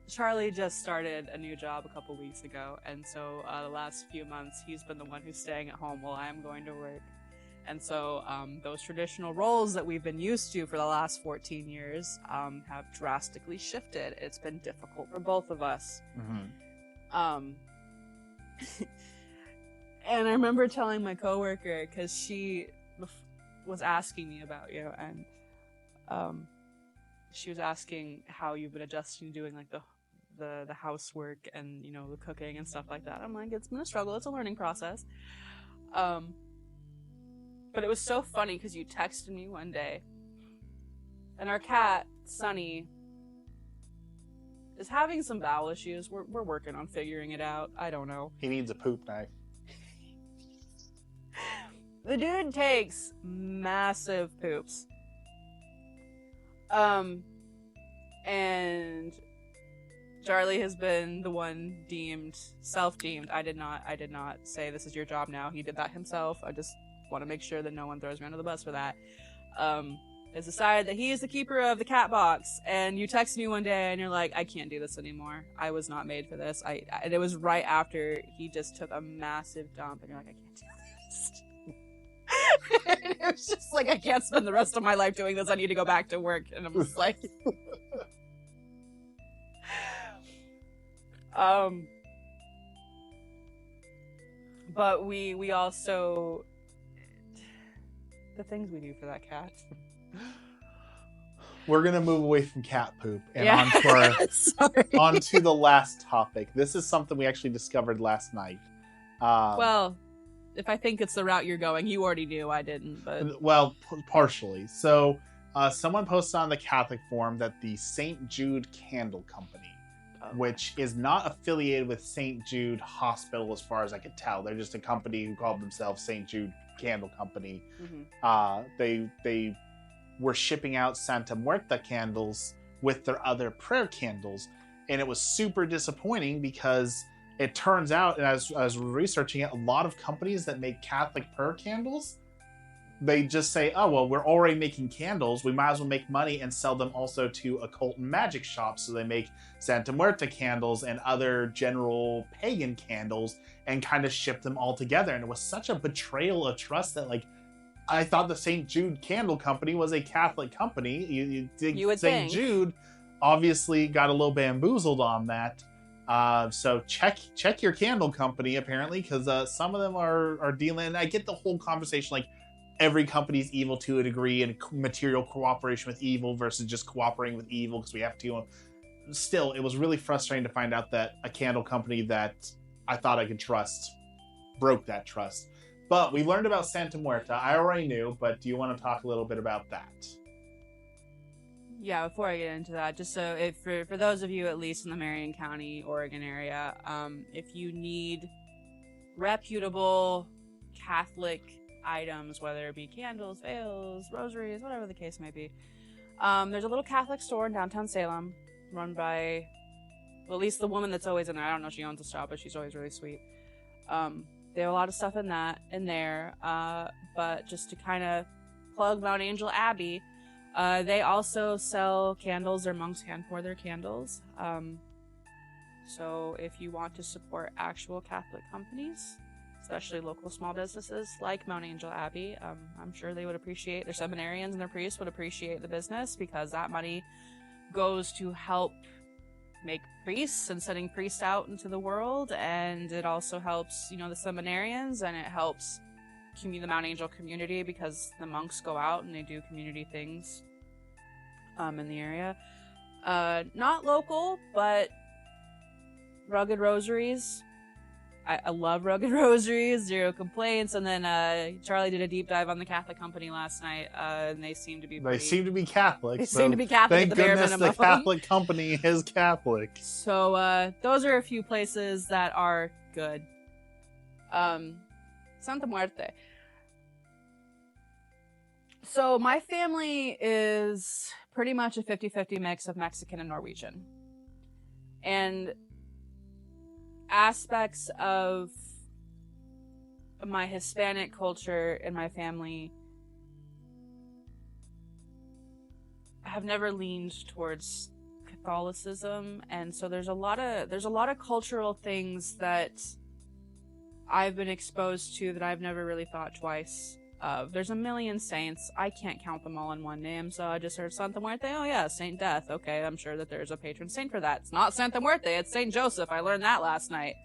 Charlie just started a new job a couple weeks ago, and so the last few months he's been the one who's staying at home while I'm going to work. And so those traditional roles that we've been used to for the last 14 years have drastically shifted. It's been difficult for both of us. Mm-hmm. And I remember telling my coworker, because she was asking me about you, and she was asking how you've been adjusting to doing like the housework and, you know, the cooking and stuff like that. I'm like, it's been a struggle. It's a learning process. But it was so funny because you texted me one day, and our cat, Sunny, is having some bowel issues. We're working on figuring it out. I don't know. He needs a poop knife. The dude takes massive poops. And Charlie has been the one self-deemed. I did not say this is your job now. He did that himself. I just want to make sure that no one throws me under the bus for that. Has decided that he is the keeper of the cat box, and you text me one day and you're like, I can't do this anymore. I was not made for this. And it was right after he just took a massive dump, and you're like, I can't do this. And it was just like, I can't spend the rest of my life doing this. I need to go back to work. And I'm just like, but we also, the things we do for that cat. We're gonna move away from cat poop and Yeah. onto the last topic. This is something we actually discovered last night. Well, if I think it's the route you're going, you already knew. I didn't, but well, partially. So, someone posted on the Catholic forum that the St. Jude Candle Company, which is not affiliated with St. Jude Hospital, as far as I could tell, they're just a company who called themselves St. Jude Candle Company. Mm-hmm. They were shipping out Santa Muerta candles with their other prayer candles, and it was super disappointing because it turns out, and as I was researching it, a lot of companies that make Catholic prayer candles, they just say, oh, well, we're already making candles. We might as well make money and sell them also to occult and magic shops. So they make Santa Muerta candles and other general pagan candles and kind of ship them all together. And it was such a betrayal of trust that, like, I thought the St. Jude Candle Company was a Catholic company. You would St. think. Jude obviously got a little bamboozled on that. So check your candle company, apparently, because some of them are dealing. And I get the whole conversation, like, every company's evil to a degree, and material cooperation with evil versus just cooperating with evil because we have to. Still, it was really frustrating to find out that a candle company that I thought I could trust broke that trust. But we learned about Santa Muerta. I already knew, but do you want to talk a little bit about that? Yeah, before I get into that, just so for those of you at least in the Marion County, Oregon area, if you need reputable Catholic items, whether it be candles, veils, rosaries, whatever the case may be, there's a little Catholic store in downtown Salem run by, well, at least the woman that's always in there. I don't know if she owns the shop, but she's always really sweet. They have a lot of stuff in there, but just to kind of plug Mount Angel Abbey, they also sell candles. Their monks hand pour their candles. So if you want to support actual Catholic companies, especially local small businesses like Mount Angel Abbey, I'm sure they would appreciate, their seminarians and their priests would appreciate the business, because that money goes to help make priests and sending priests out into the world, and it also helps, the seminarians, and it helps the Mount Angel community, because the monks go out and they do community things in the area. Not local, but Rugged Rosaries. I love Rugged Rosaries, zero complaints. And then Charlie did a deep dive on the Catholic company last night, and they seem to be They seem to be Catholic. They seem to be Catholic Thank at the bare goodness minimum. the Catholic company is Catholic. So those are a few places that are good. Santa Muerte. So my family is pretty much a 50-50 mix of Mexican and Norwegian. And aspects of my Hispanic culture in my family have never leaned towards Catholicism, and so there's a lot of cultural things that I've been exposed to that I've never really thought twice of. There's a million saints. I can't count them all in one name, so I just heard Santa Muerte. Oh yeah, Saint Death. Okay, I'm sure that there's a patron saint for that. It's not Santa Muerte, it's Saint Joseph. I learned that last night.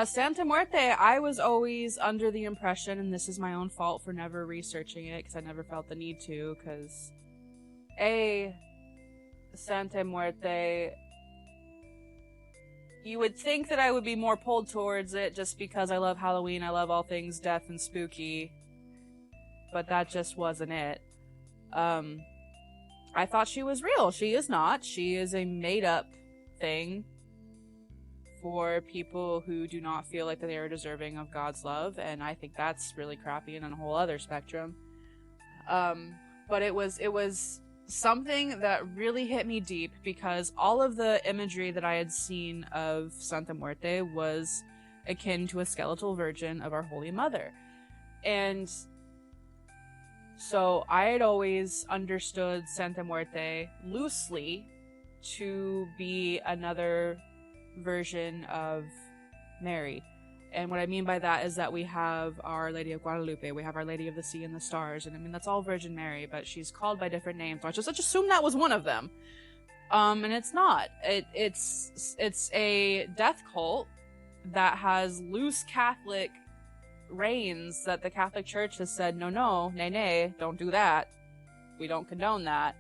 Santa Muerte, I was always under the impression, and this is my own fault for never researching it, because I never felt the need to, because Santa Muerte, you would think that I would be more pulled towards it just because I love Halloween, I love all things death and spooky, but that just wasn't it. I thought she was real. She is not. She is a made-up thing for people who do not feel like they are deserving of God's love, and I think that's really crappy and on a whole other spectrum. But it was something that really hit me deep, because all of the imagery that I had seen of Santa Muerte was akin to a skeletal virgin of our Holy Mother. And so I had always understood Santa Muerte loosely to be another version of Mary. And what I mean by that is that we have Our Lady of Guadalupe, we have Our Lady of the Sea and the Stars, and I mean that's all Virgin Mary, but she's called by different names. So I just assumed that was one of them. And it's not. It's a death cult that has loose Catholic reigns that the Catholic Church has said, no, nay, don't do that. We don't condone that.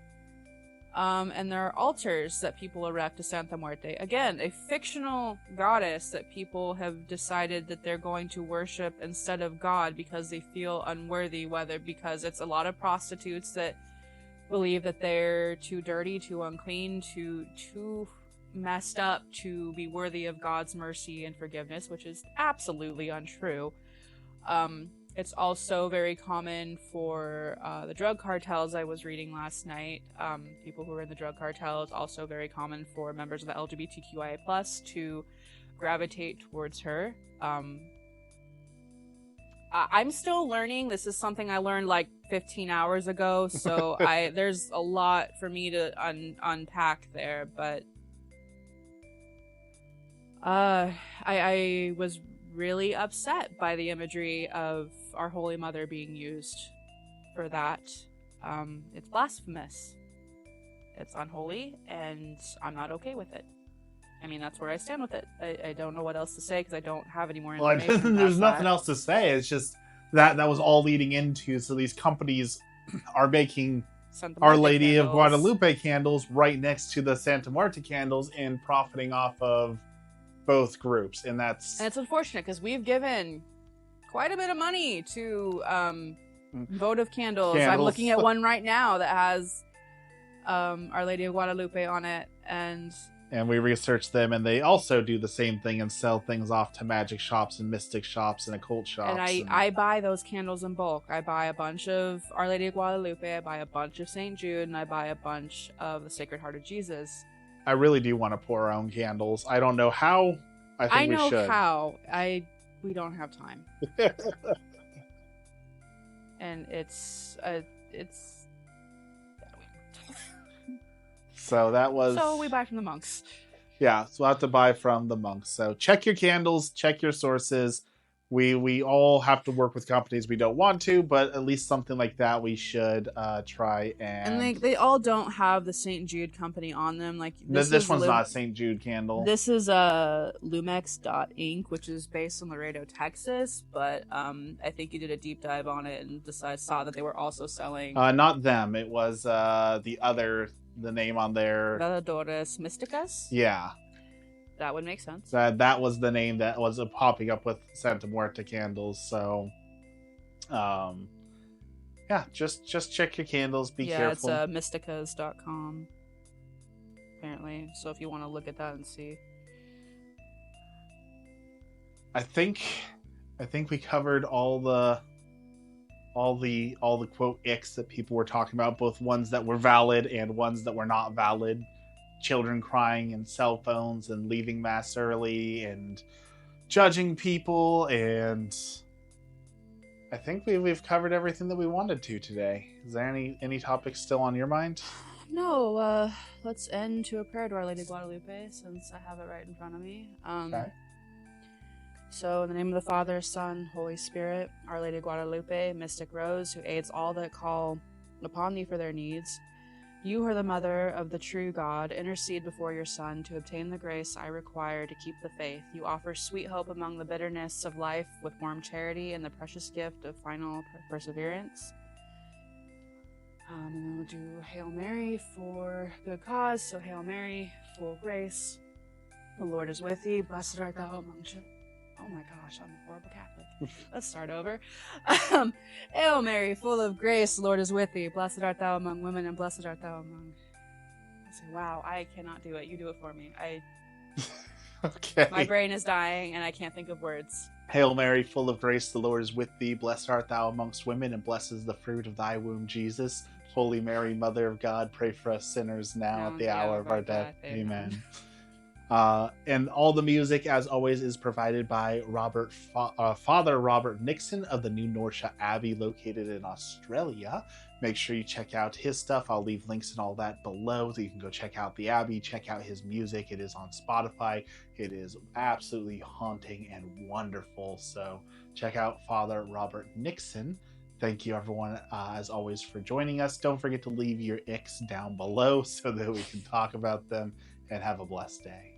And there are altars that people erect to Santa Muerte. Again, a fictional goddess that people have decided that they're going to worship instead of God because they feel unworthy, whether because it's a lot of prostitutes that believe that they're too dirty, too unclean, too messed up to be worthy of God's mercy and forgiveness, which is absolutely untrue. It's also very common for the drug cartels. I was reading last night. People who are in the drug cartel. It's also very common for members of the LGBTQIA+ to gravitate towards her. I'm still learning. This is something I learned like 15 hours ago, so there's a lot for me to unpack there. But I was really upset by the imagery of our Holy Mother being used for that. It's blasphemous. It's unholy, and I'm not okay with it. I mean, that's where I stand with it. I don't know what else to say because I don't have any more information. Well, there's nothing else to say. It's just that was all leading into. So these companies are making Our Lady of Guadalupe candles right next to the Santa Muerte candles and profiting off of both groups, and it's unfortunate because we've given quite a bit of money to votive candles. I'm looking at one right now that has Our Lady of Guadalupe on it, and we researched them, and they also do the same thing and sell things off to magic shops and mystic shops and occult shops. And I buy those candles in bulk. I buy a bunch of Our Lady of Guadalupe, I buy a bunch of St. Jude, and I buy a bunch of the Sacred Heart of Jesus. I really do want to pour our own candles. I don't know how. I know we should. How. We don't have time. And it's so that was. So we buy from the monks. Yeah, so we'll have to buy from the monks. So check your candles, check your sources. We all have to work with companies we don't want to, but at least something like that we should try and. And they all don't have the St. Jude company on them. Like this one's not a St. Jude candle. This is Lumex.Inc., which is based in Laredo, Texas. But I think you did a deep dive on it and saw that they were also selling. Not them. It was the name on there. Veladores Mysticas. Yeah. That would make sense. That was the name that was popping up with Santa Muerte candles. So, yeah, just check your candles. Be careful. Yeah, it's mysticas.com. Apparently, so if you want to look at that and see. I think we covered all the all the quote icks that people were talking about, both ones that were valid and ones that were not valid. Children crying and cell phones and leaving mass early and judging people, and I think we've covered everything that we wanted to today. Is there any topics still on your mind? No, let's end to a prayer to Our Lady Guadalupe, since I have it right in front of me. Okay. So, in the name of the Father, Son, Holy Spirit, Our Lady Guadalupe, Mystic Rose, who aids all that call upon thee for their needs, you who are the Mother of the true God, intercede before your Son to obtain the grace I require to keep the faith. You offer sweet hope among the bitterness of life with warm charity and the precious gift of final perseverance. And then we'll do Hail Mary for good cause. So, Hail Mary, full of grace, the Lord is with thee. Blessed art thou among Oh my gosh, I'm a horrible Catholic. Let's start over. Hail Mary, full of grace, the Lord is with thee. Blessed art thou among women, and blessed art thou among... I say, wow, I cannot do it. You do it for me. Okay. My brain is dying, and I can't think of words. Hail Mary, full of grace, the Lord is with thee. Blessed art thou amongst women, and blessed is the fruit of thy womb, Jesus. Holy Mary, Mother of God, pray for us sinners now at the hour of our death. Amen. And all the music, as always, is provided by Father Robert Nixon of the New Norcia Abbey, located in Australia. Make sure you check out his stuff. I'll leave links and all that below, so you can go check out the Abbey, check out his music. It is on Spotify. It is absolutely haunting and wonderful. So check out Father Robert Nixon. Thank you, everyone, as always, for joining us. Don't forget to leave your icks down below so that we can talk about them, and have a blessed day.